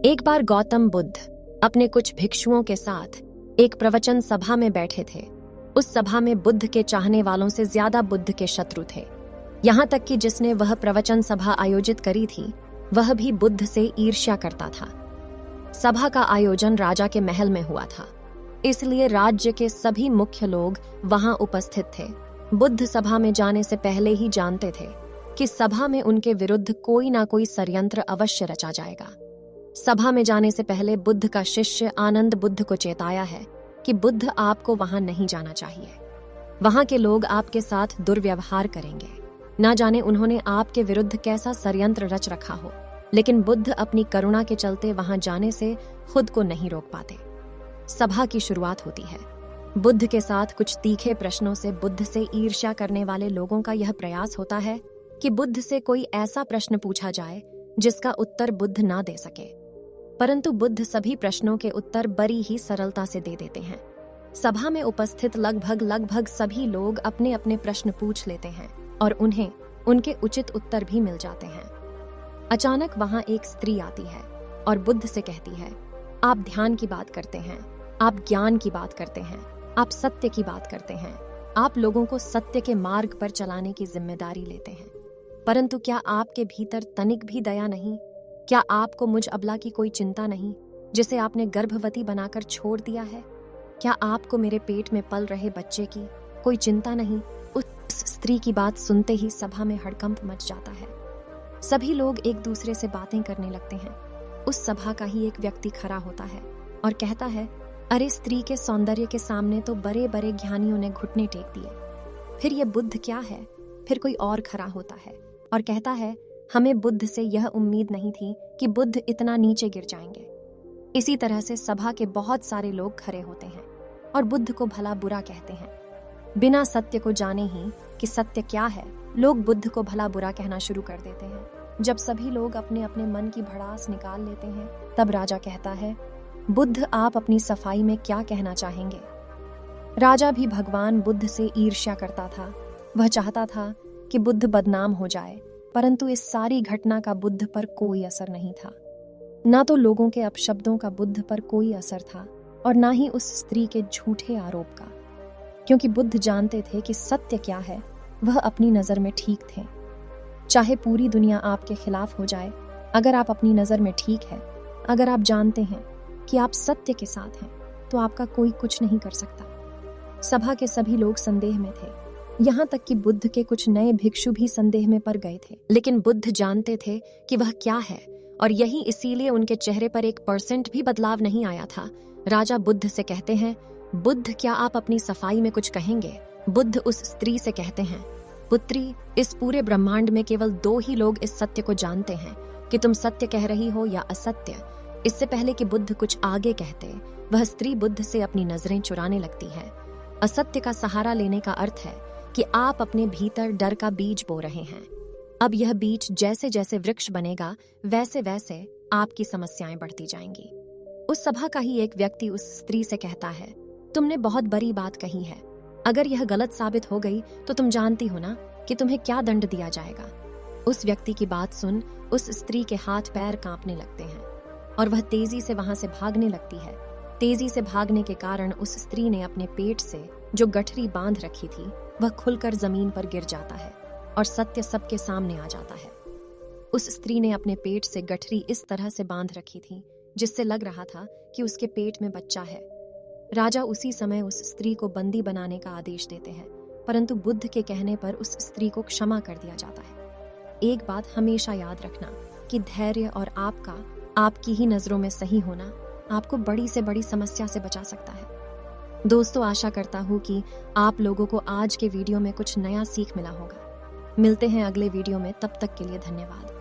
एक बार गौतम बुद्ध अपने कुछ भिक्षुओं के साथ एक प्रवचन सभा में बैठे थे। उस सभा में बुद्ध के चाहने वालों से ज्यादा बुद्ध के शत्रु थे। यहाँ तक कि जिसने वह प्रवचन सभा आयोजित करी थी वह भी बुद्ध से ईर्ष्या करता था। सभा का आयोजन राजा के महल में हुआ था, इसलिए राज्य के सभी मुख्य लोग वहां उपस्थित थे। बुद्ध सभा में जाने से पहले ही जानते थे कि सभा में उनके विरुद्ध कोई ना कोई षड्यंत्र अवश्य रचा जाएगा। सभा में जाने से पहले बुद्ध का शिष्य आनंद बुद्ध को चेताया है कि बुद्ध आपको वहां नहीं जाना चाहिए। वहां के लोग आपके साथ दुर्व्यवहार करेंगे। ना जाने उन्होंने आपके विरुद्ध कैसा षड्यंत्र रच रखा हो, लेकिन बुद्ध अपनी करुणा के चलते वहां जाने से खुद को नहीं रोक पाते। सभा की शुरुआत होती है। बुद्ध के साथ कुछ तीखे प्रश्नों से बुद्ध से ईर्ष्या करने वाले लोगों का यह प्रयास होता है कि बुद्ध से कोई ऐसा प्रश्न पूछा जाए जिसका उत्तर बुद्ध ना दे सके, परंतु बुद्ध सभी प्रश्नों के उत्तर बड़ी ही सरलता से दे देते हैं। सभा में उपस्थित लगभग सभी लोग अपने अपने प्रश्न पूछ लेते हैं और उन्हें उनके उचित उत्तर भी मिल जाते हैं। अचानक वहां एक स्त्री आती है और बुद्ध से कहती है, आप ध्यान की बात करते हैं, आप ज्ञान की बात करते हैं, आप सत्य की बात करते हैं, आप लोगों को सत्य के मार्ग पर चलाने की जिम्मेदारी लेते हैं, परंतु क्या आपके भीतर तनिक भी दया नहीं? क्या आपको मुझ अबला की कोई चिंता नहीं जिसे आपने गर्भवती बनाकर छोड़ दिया है? क्या आपको मेरे पेट में पल रहे बच्चे की कोई चिंता नहीं? उस स्त्री की बात सुनते ही सभा में हड़कंप मच जाता है। सभी लोग एक दूसरे से बातें करने लगते हैं। उस सभा का ही एक व्यक्ति खड़ा होता है और कहता है, अरे स्त्री के सौंदर्य के सामने तो बड़े बड़े ज्ञानियों ने घुटने टेक दिए, फिर ये बुद्ध क्या है? फिर कोई और खड़ा होता है और कहता है, हमें बुद्ध से यह उम्मीद नहीं थी कि बुद्ध इतना नीचे गिर जाएंगे। इसी तरह से सभा के बहुत सारे लोग खड़े होते हैं और बुद्ध को भला बुरा कहते हैं। बिना सत्य को जाने ही कि सत्य क्या है, लोग बुद्ध को भला बुरा कहना शुरू कर देते हैं। जब सभी लोग अपने अपने मन की भड़ास निकाल लेते हैं, तब राजा कहता है, बुद्ध आप अपनी सफाई में क्या कहना चाहेंगे? राजा भी भगवान बुद्ध से ईर्ष्या करता था। वह चाहता था कि बुद्ध बदनाम हो जाए, परंतु इस सारी घटना का बुद्ध पर कोई असर नहीं था। ना तो लोगों के अपशब्दों का बुद्ध पर कोई असर था और ना ही उस स्त्री के झूठे आरोप का, क्योंकि बुद्ध जानते थे कि सत्य क्या है। वह अपनी नजर में ठीक थे। चाहे पूरी दुनिया आपके खिलाफ हो जाए, अगर आप अपनी नजर में ठीक है, अगर आप जानते हैं कि आप सत्य के साथ हैं, तो आपका कोई कुछ नहीं कर सकता। सभा के सभी लोग संदेह में थे, यहाँ तक कि बुद्ध के कुछ नए भिक्षु भी संदेह में पड़ गए थे। लेकिन बुद्ध जानते थे कि वह क्या है और यही इसीलिए उनके चेहरे पर 1% भी बदलाव नहीं आया था। राजा बुद्ध से कहते हैं, बुद्ध क्या आप अपनी सफाई में कुछ कहेंगे? बुद्ध उस स्त्री से कहते हैं, पुत्री, इस पूरे ब्रह्मांड में केवल 2 ही लोग इस सत्य को जानते हैं कि तुम सत्य कह रही हो या असत्य। इससे पहले कि बुद्ध कुछ आगे कहते, वह स्त्री बुद्ध से अपनी नजरें चुराने लगती है। असत्य का सहारा लेने का अर्थ है कि आप अपने भीतर डर का बीज बो रहे हैं। अब यह बीज जैसे जैसे वृक्ष बनेगा, वैसे वैसे आपकी समस्याएं बढ़ती जाएंगी। उस सभा का ही एक व्यक्ति उस स्त्री से कहता है, तुमने बहुत बड़ी बात कही है। अगर यह गलत साबित हो गई तो तुम जानती हो ना कि तुम्हें क्या दंड दिया जाएगा। उस व्यक्ति की बात सुन उस स्त्री के हाथ पैर कांपने लगते हैं और वह तेजी से वहां से भागने लगती है। तेजी से भागने के कारण उस स्त्री ने अपने पेट से जो गठरी बांध रखी थी, वह खुलकर जमीन पर गिर जाता है और सत्य सबके सामने आ जाता है। उस स्त्री ने अपने पेट से गठरी इस तरह से बांध रखी थी जिससे लग रहा था कि उसके पेट में बच्चा है। राजा उसी समय उस स्त्री को बंदी बनाने का आदेश देते हैं, परंतु बुद्ध के कहने पर उस स्त्री को क्षमा कर दिया जाता है। एक बात हमेशा याद रखना कि धैर्य और आपकी ही नजरों में सही होना आपको बड़ी से बड़ी समस्या से बचा सकता है। दोस्तों, आशा करता हूँ कि आप लोगों को आज के वीडियो में कुछ नया सीख मिला होगा। मिलते हैं अगले वीडियो में, तब तक के लिए धन्यवाद।